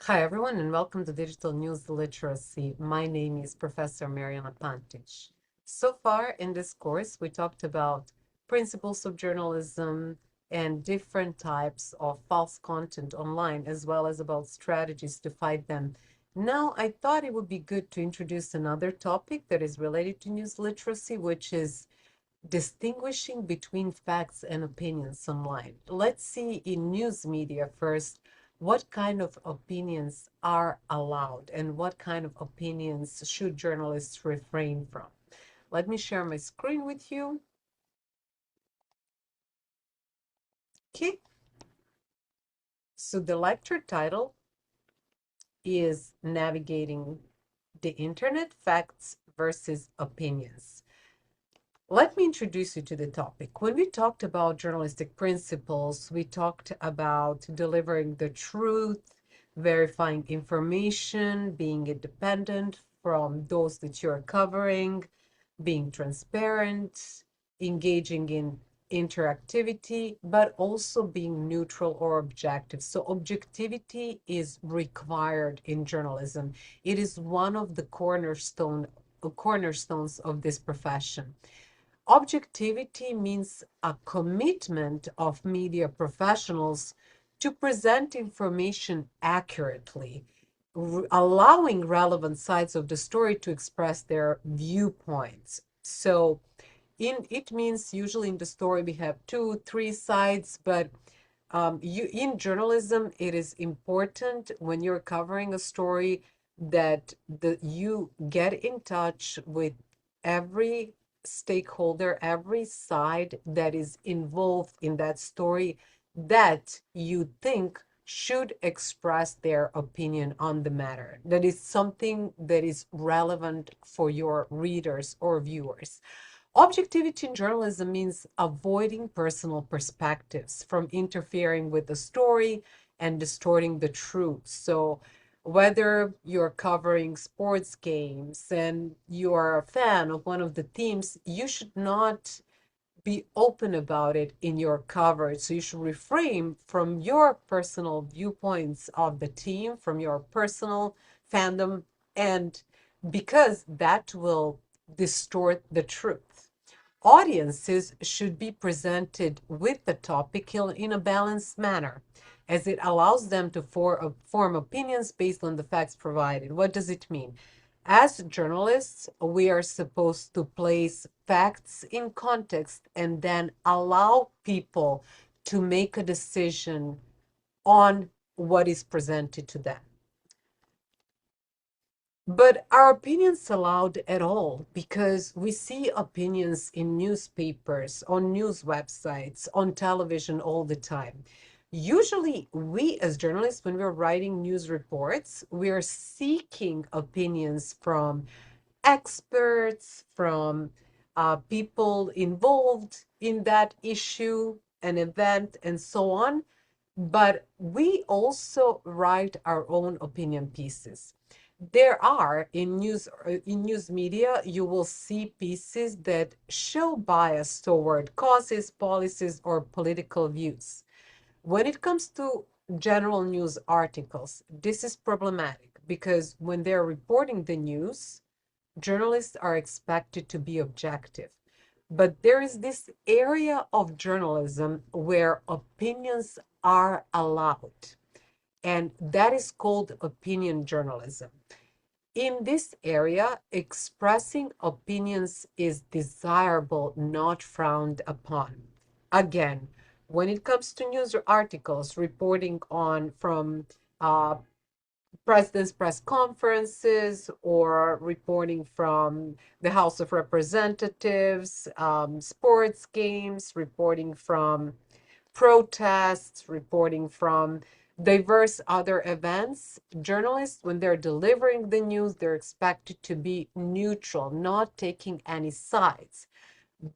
Hi, everyone, and welcome to Digital News Literacy. My name is Professor Mariana Pantic. So far in this course, we talked about principles of journalism and different types of false content online, as well as about strategies to fight them. Now, I thought it would be good to introduce another topic that is related to news literacy, which is distinguishing between facts and opinions online. Let's see in news media first what kind of opinions are allowed and what kind of opinions should journalists refrain from. Let me share my screen with you. Okay, so the lecture title is Navigating the Internet, Facts versus Opinions. Let me introduce you to the topic. When we talked about journalistic principles, we talked about delivering the truth, verifying information, being independent from those that you're covering, being transparent, engaging in interactivity, but also being neutral or objective. So objectivity is required in journalism. It is one of the cornerstones of this profession. Objectivity means a commitment of media professionals to present information accurately, allowing relevant sides of the story to express their viewpoints. So it means usually in the story we have two, three sides, but in journalism, it is important when you're covering a story that you get in touch with every stakeholder, every side that is involved in that story that you think should express their opinion on the matter. That is something that is relevant for your readers or viewers. Objectivity in journalism means avoiding personal perspectives from interfering with the story and distorting the truth. So, whether you're covering sports games and you are a fan of one of the teams, you should not be open about it in your coverage. So, you should refrain from your personal viewpoints of the team, from your personal fandom, and because that will distort the truth. Audiences should be presented with the topic in a balanced manner, as it allows them to form opinions based on the facts provided. What does it mean? As journalists, we are supposed to place facts in context and then allow people to make a decision on what is presented to them. But are opinions allowed at all? Because we see opinions in newspapers, on news websites, on television all the time. Usually, we as journalists, when we're writing news reports, we are seeking opinions from experts, from people involved in that issue, an event, and so on. But we also write our own opinion pieces. There are in news media, you will see pieces that show bias toward causes, policies, or political views. When it comes to general news articles, this is problematic because when they're reporting the news, journalists are expected to be objective. But there is this area of journalism where opinions are allowed, and that is called opinion journalism. In this area, expressing opinions is desirable, not frowned upon. Again, when it comes to news articles reporting on from uh, president's press conferences or reporting from the House of Representatives, sports games, reporting from protests, reporting from diverse other events. Journalists, when they're delivering the news, they're expected to be neutral, not taking any sides.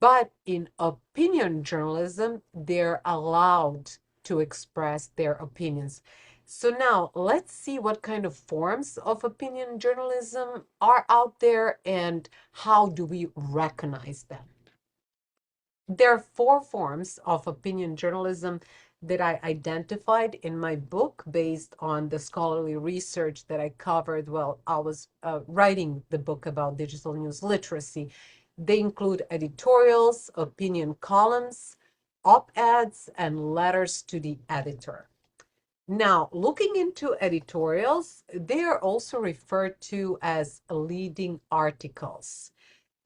But in opinion journalism, they're allowed to express their opinions. So now let's see what kind of forms of opinion journalism are out there and how do we recognize them. There are four forms of opinion journalism that I identified in my book based on the scholarly research that I covered while I was writing the book about digital news literacy. They include editorials, opinion columns, op-eds, and letters to the editor. Now, looking into editorials, they are also referred to as leading articles.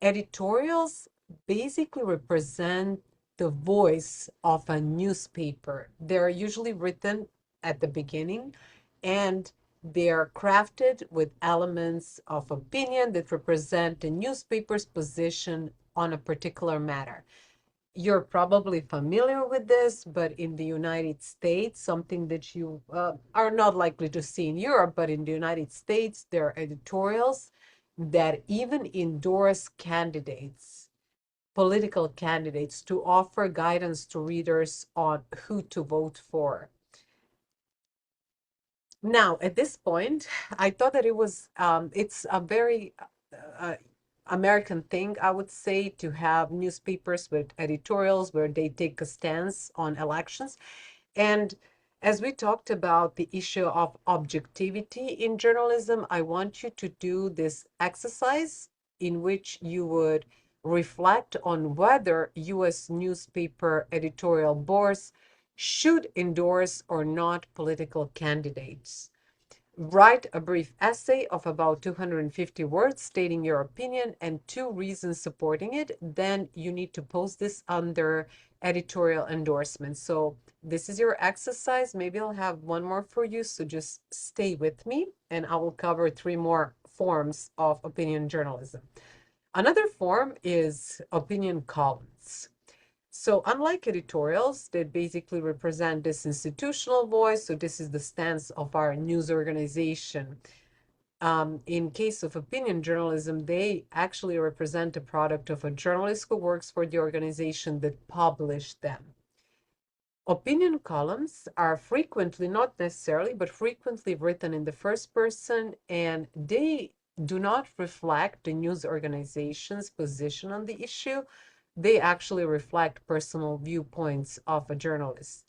Editorials basically represent the voice of a newspaper. They're usually written at the beginning and they're crafted with elements of opinion that represent the newspaper's position on a particular matter. You're probably familiar with this, but in the United States, something that you are not likely to see in Europe, but in the United States, there are editorials that even endorse candidates, political candidates, to offer guidance to readers on who to vote for. Now, at this point, I thought that it's a very uh, American thing, I would say, to have newspapers with editorials where they take a stance on elections. And as we talked about the issue of objectivity in journalism, I want you to do this exercise in which you would reflect on whether US newspaper editorial boards should endorse or not political candidates. Write a brief essay of about 250 words stating your opinion and two reasons supporting it. Then you need to post this under editorial endorsement. So this is your exercise. Maybe I'll have one more for you. So just stay with me and I will cover three more forms of opinion journalism. Another form is opinion columns. So unlike editorials that basically represent this institutional voice, so this is the stance of our news organization. In case of opinion journalism, they actually represent a product of a journalist who works for the organization that published them. Opinion columns are frequently, not necessarily, but frequently written in the first person, and they do not reflect the news organization's position on the issue. They actually reflect personal viewpoints of a journalist.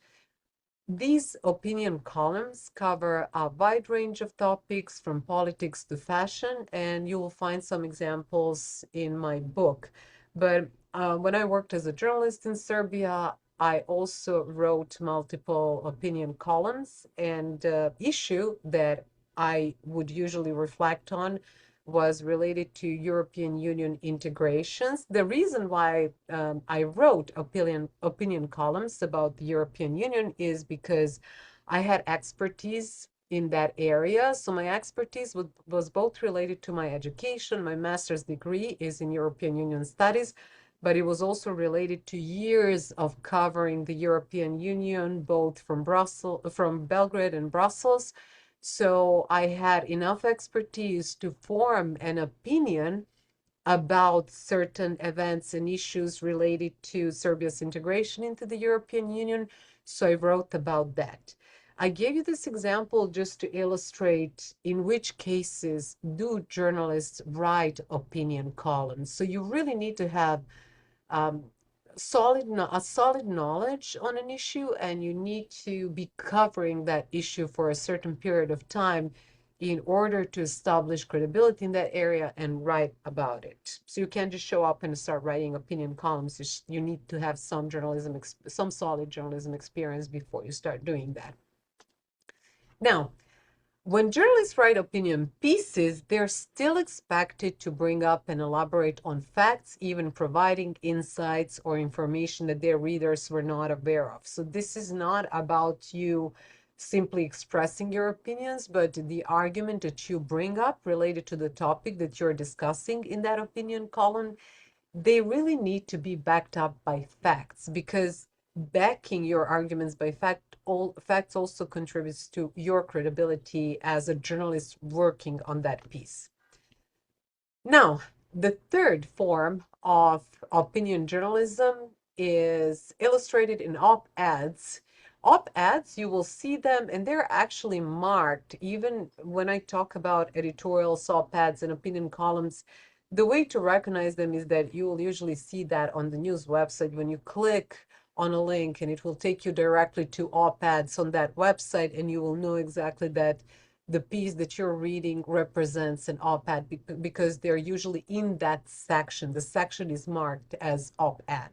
These opinion columns cover a wide range of topics from politics to fashion, and you will find some examples in my book. But when I worked as a journalist in Serbia, I also wrote multiple opinion columns, and the issue that I would usually reflect on was related to European Union integrations. The reason why I wrote opinion columns about the European Union is because I had expertise in that area. So my expertise was both related to my education. My master's degree is in European Union studies, but it was also related to years of covering the European Union, both from Belgrade and Brussels. So I had enough expertise to form an opinion about certain events and issues related to Serbia's integration into the European Union. So I wrote about that. I gave you this example just to illustrate in which cases do journalists write opinion columns. So you really need to have um, a solid knowledge on an issue, and you need to be covering that issue for a certain period of time in order to establish credibility in that area and write about it. So you can't just show up and start writing opinion columns. You need to have some solid journalism experience before you start doing that. Now, when journalists write opinion pieces, they're still expected to bring up and elaborate on facts, even providing insights or information that their readers were not aware of. So this is not about you simply expressing your opinions, but the argument that you bring up related to the topic that you're discussing in that opinion column, they really need to be backed up by facts, because backing your arguments by facts also contributes to your credibility as a journalist working on that piece. Now, the third form of opinion journalism is illustrated in op-eds. Op-eds, you will see them, and they're actually marked. Even when I talk about editorials, op-eds, and opinion columns, the way to recognize them is that you will usually see that on the news website. When you click on a link, and it will take you directly to op-eds on that website, and you will know exactly that the piece that you're reading represents an op-ed because they're usually in that section. The section is marked as op-ed.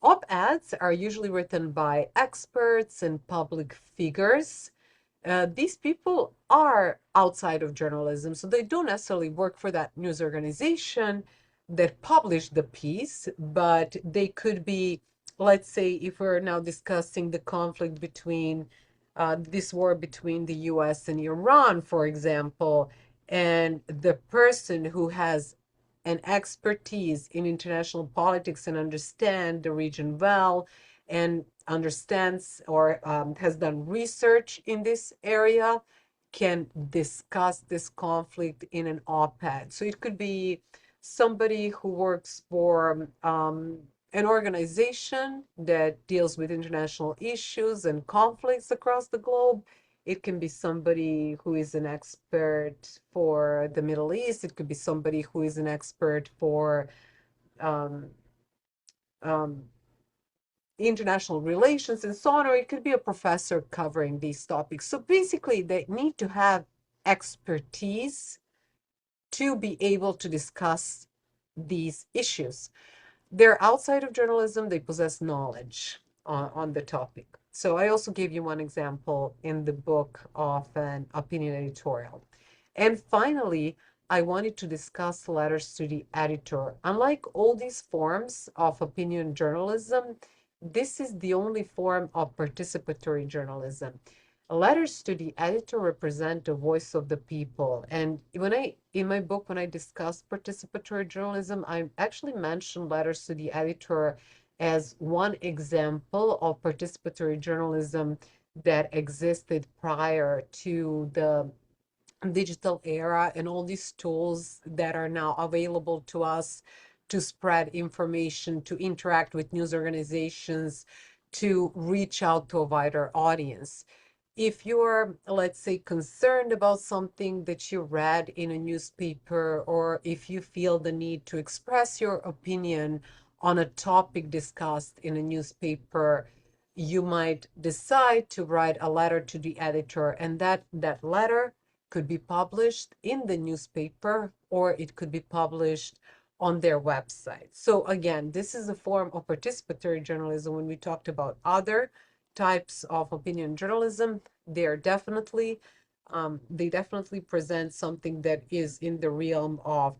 Op-eds are usually written by experts and public figures. These people are outside of journalism, so they don't necessarily work for that news organization that published the piece, but they could be, let's say, if we're now discussing the conflict between this war between the US and Iran, for example, and the person who has an expertise in international politics and understand the region well and understands or has done research in this area can discuss this conflict in an op-ed. So it could be somebody who works for an organization that deals with international issues and conflicts across the globe. It can be somebody who is an expert for the Middle East. It could be somebody who is an expert for um, um, international relations and so on, or it could be a professor covering these topics. So basically, they need to have expertise to be able to discuss these issues. They're outside of journalism, they possess knowledge on the topic. So I also gave you one example in the book of an opinion editorial. And finally, I wanted to discuss letters to the editor. Unlike all these forms of opinion journalism, this is the only form of participatory journalism. Letters to the editor represent the voice of the people. And in my book, when I discuss participatory journalism, I actually mentioned letters to the editor as one example of participatory journalism that existed prior to the digital era and all these tools that are now available to us to spread information, to interact with news organizations, to reach out to a wider audience. If you're, let's say, concerned about something that you read in a newspaper, or if you feel the need to express your opinion on a topic discussed in a newspaper, you might decide to write a letter to the editor, and that letter could be published in the newspaper or it could be published on their website. So again, this is a form of participatory journalism. When we talked about other types of opinion journalism, they definitely present something that is in the realm of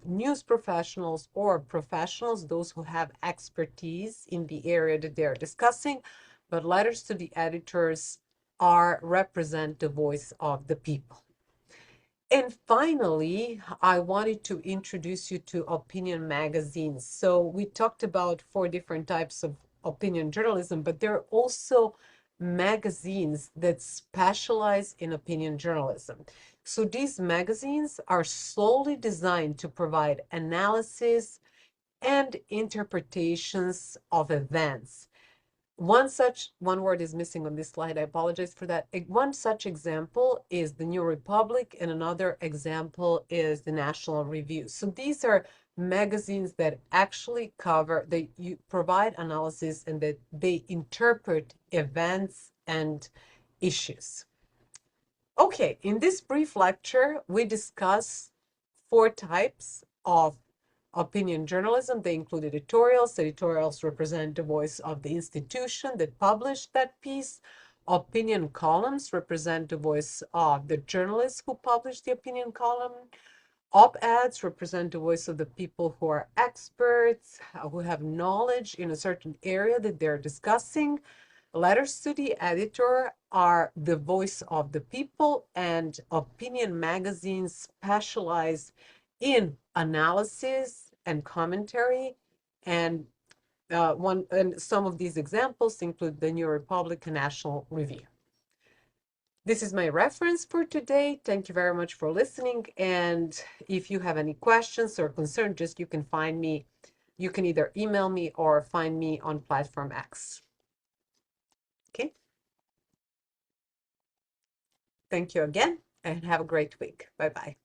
news professionals or professionals, those who have expertise in the area that they're discussing. But letters to the editors represent the voice of the people. And finally, I wanted to introduce you to opinion magazines. So we talked about 4 different types of opinion journalism, but there are also magazines that specialize in opinion journalism. So these magazines are solely designed to provide analysis and interpretations of events. One word is missing on this slide. I apologize for that. One such example is the New Republic, and another example is the National Review. So these are magazines that actually provide analysis and that they interpret events and issues. Okay, in this brief lecture, we discuss 4 types of opinion journalism. They include editorials. Editorials represent the voice of the institution that published that piece. Opinion columns represent the voice of the journalists who published the opinion column. Op-eds represent the voice of the people who are experts, who have knowledge in a certain area that they're discussing. Letters to the editor are the voice of the people, and opinion magazines specialize in analysis and commentary. And some of these examples include the New Republic and National Review. This is my reference for today. Thank you very much for listening. And if you have any questions or concerns, you can find me. You can either email me or find me on Platform X. Okay. Thank you again and have a great week. Bye-bye.